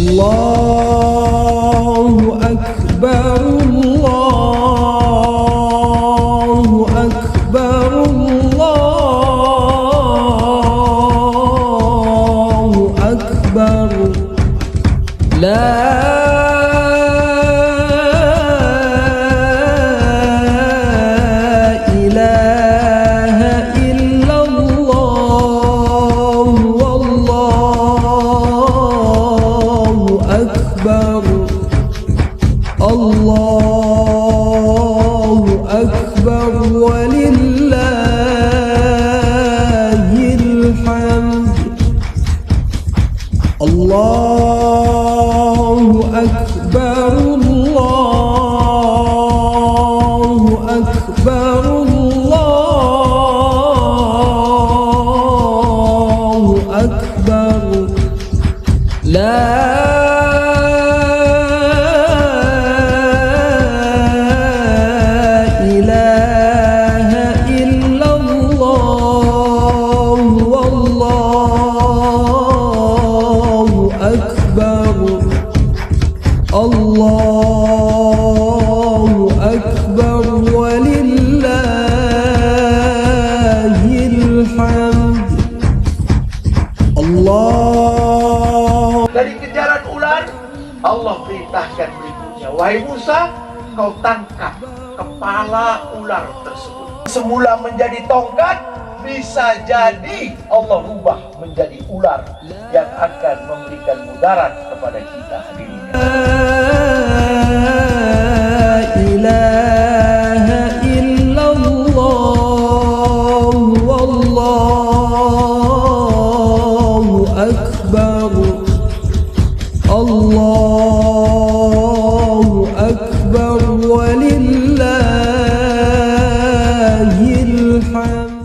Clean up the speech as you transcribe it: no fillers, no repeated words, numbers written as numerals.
الله أكبر الله أكبر الله أكبر لا إله إلا الله والله أكبر الله أكبر ولله الحمد الله أكبر الله أكبر الله أكبر لا إله إلا الله والله أكبر الله أكبر ولله الحمد الله. Dari kejaran ular, Allah perintahkan berikutnya, wahai Musa, kau tangkap kepala ular tersebut. Semula menjadi tongkat, bisa jadi Allah rubah menjadi ular yang akan memberikan mudarat kepada kita di dunia. La ilaha illallah wallahu akbar Allahu akbar walillahil hamd.